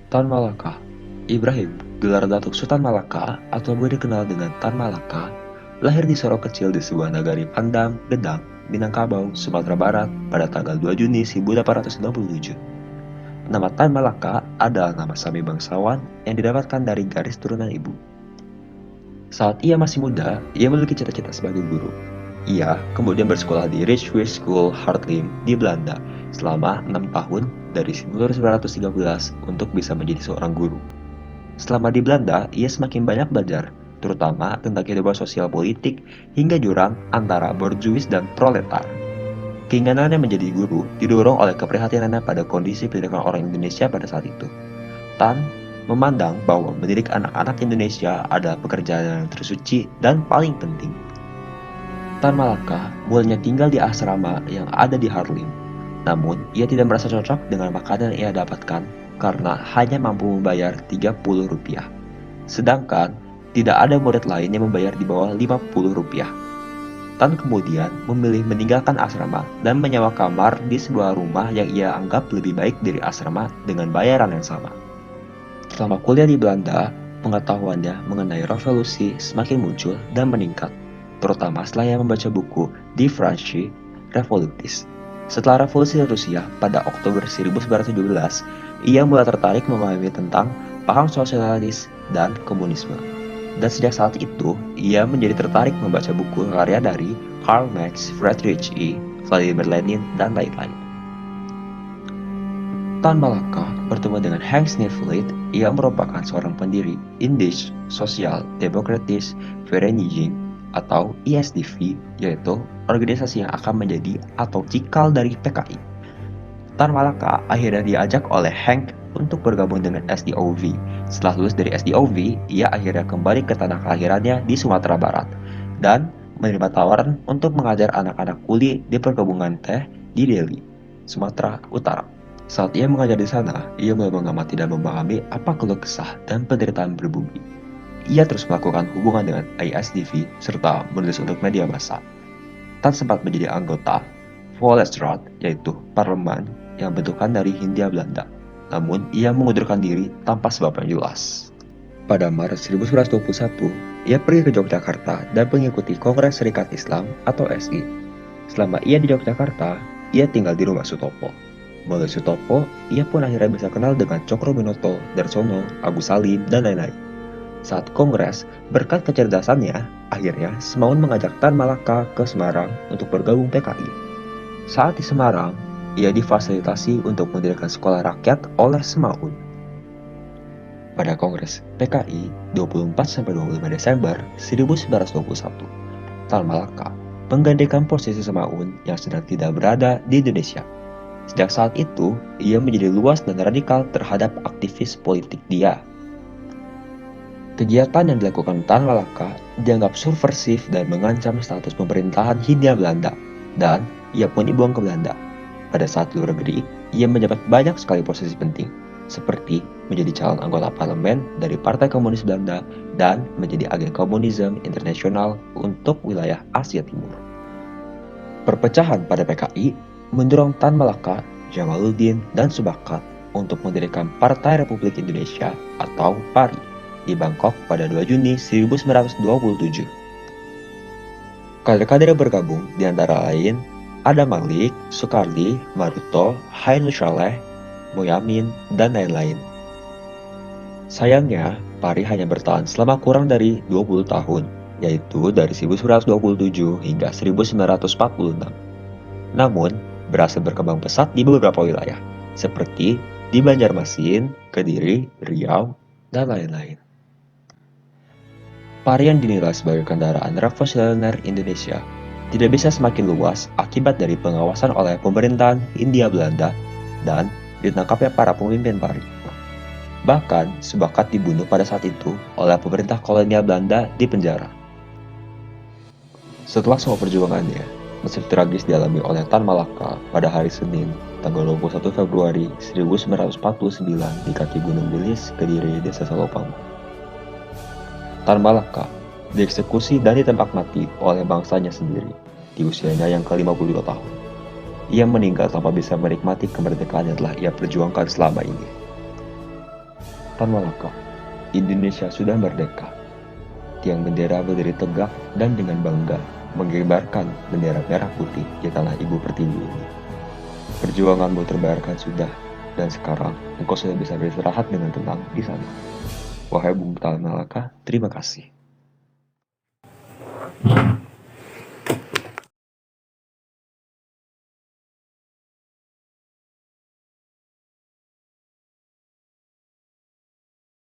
Tan Malaka. Ibrahim, gelar Datuk Sultan Malaka atau lebih dikenal dengan Tan Malaka, lahir di Sorong kecil di sebuah nagari Pandang, Gedang, Minangkabau, Sumatera Barat pada tanggal 2 Juni 1867. Nama Tan Malaka adalah nama Sami bangsawan yang didapatkan dari garis turunan ibu. Saat ia masih muda, ia memiliki cita-cita sebagai guru. Ia kemudian bersekolah di Rijkswijk School Haarlem di Belanda selama 6 tahun dari 1913 untuk bisa menjadi seorang guru. Selama di Belanda, ia semakin banyak belajar, terutama tentang kehidupan sosial politik hingga jurang antara borjuis dan proletar. Keinginannya menjadi guru didorong oleh keprihatinannya pada kondisi pendidikan orang Indonesia pada saat itu. Tan memandang bahwa mendidik anak-anak Indonesia adalah pekerjaan yang tersuci dan paling penting. Tan Malaka mulanya tinggal di asrama yang ada di Haarlem. Namun, ia tidak merasa cocok dengan makanan yang ia dapatkan karena hanya mampu membayar Rp30. Sedangkan, tidak ada murid lain yang membayar di bawah Rp50. Tan kemudian memilih meninggalkan asrama dan menyewa kamar di sebuah rumah yang ia anggap lebih baik dari asrama dengan bayaran yang sama. Selama kuliah di Belanda, pengetahuannya mengenai revolusi semakin muncul dan meningkat, terutama setelah ia membaca buku Die Französische Revolutie. Setelah revolusi Rusia pada Oktober 1917, ia mulai tertarik memahami tentang paham sosialis dan komunisme. Dan sejak saat itu, ia menjadi tertarik membaca buku karya dari Karl Marx, Friedrich Vladimir Lenin, dan lain-lain. Tan Malaka bertemu dengan Henk Sneevliet. Ia merupakan seorang pendiri Indische Social Democratische Vereniging atau ISDV, yaitu organisasi yang akan menjadi atau cikal dari PKI. Tan Malaka akhirnya diajak oleh Henk untuk bergabung dengan SDOV. Setelah lulus dari SDOV, ia akhirnya kembali ke tanah kelahirannya di Sumatera Barat dan menerima tawaran untuk mengajar anak-anak kuli di perkebunan teh di Delhi, Sumatera Utara. Saat ia mengajar di sana, ia mulai mengamati dan memahami apa keluh kesah dan penderitaan berbumi. Ia terus melakukan hubungan dengan ISDV serta menulis untuk media massa. Tan sempat menjadi anggota Volksraad, yaitu parlemen yang bentukan dari Hindia Belanda. Namun, ia mengundurkan diri tanpa sebab yang jelas. Pada Maret 1921, ia pergi ke Yogyakarta dan mengikuti Kongres Serikat Islam atau SI. Selama ia di Yogyakarta, ia tinggal di rumah Sutopo. Melalui Sutopo, ia pun akhirnya bisa kenal dengan Cokroaminoto, Darsono, Agus Salim, dan lain-lain. Saat kongres, berkat kecerdasannya, akhirnya Semaun mengajak Tan Malaka ke Semarang untuk bergabung PKI. Saat di Semarang, ia difasilitasi untuk mendirikan sekolah rakyat oleh Semaun. Pada Kongres PKI 24-25 Desember 1921, Tan Malaka menggantikan posisi Semaun yang sedang tidak berada di Indonesia. Sejak saat itu, ia menjadi luas dan radikal terhadap aktivis politik dia. Kegiatan yang dilakukan Tan Malaka dianggap subversif dan mengancam status pemerintahan Hindia Belanda, dan ia pun dibuang ke Belanda. Pada saat luar negeri, ia menjabat banyak sekali posisi penting, seperti menjadi calon anggota parlemen dari Partai Komunis Belanda dan menjadi agen komunisme internasional untuk wilayah Asia Timur. Perpecahan pada PKI mendorong Tan Malaka, Jamaluddin, dan Subakat untuk mendirikan Partai Republik Indonesia atau PARI di Bangkok pada 2 Juni 1927. Kader-kader yang bergabung diantara lain Adam Malik, Soekardi, Maruto, Hairil Saleh, Moyamin, dan lain-lain. Sayangnya, PARI hanya bertahan selama kurang dari 20 tahun, yaitu dari 1927 hingga 1946. Namun, berhasil berkembang pesat di beberapa wilayah, seperti di Banjarmasin, Kediri, Riau, dan lain-lain. PARI yang dinilai sebagai kendaraan revolusioner Indonesia tidak bisa semakin luas akibat dari pengawasan oleh pemerintahan Hindia Belanda dan ditangkapnya para pemimpin PARI. Bahkan, Subakat dibunuh pada saat itu oleh pemerintah kolonial Belanda di penjara. Setelah semua perjuangannya, nasib tragis dialami oleh Tan Malaka pada hari Senin, tanggal 21 Februari 1949 di kaki Gunung Bilis, Kediri, Desa Salopam. Tan Malaka dieksekusi dan ditembak mati oleh bangsanya sendiri di usianya yang ke-52 tahun. Ia meninggal tanpa bisa menikmati kemerdekaan yang telah ia perjuangkan selama ini. Tan Malaka, Indonesia sudah merdeka. Tiang bendera berdiri tegak dan dengan bangga mengibarkan bendera merah putih di tanah ibu pertiwi ini. Perjuanganmu terbayarkan sudah, dan sekarang engkau sudah bisa beristirahat dengan tenang di sana. Wahai Bung Tan Malaka, terima kasih.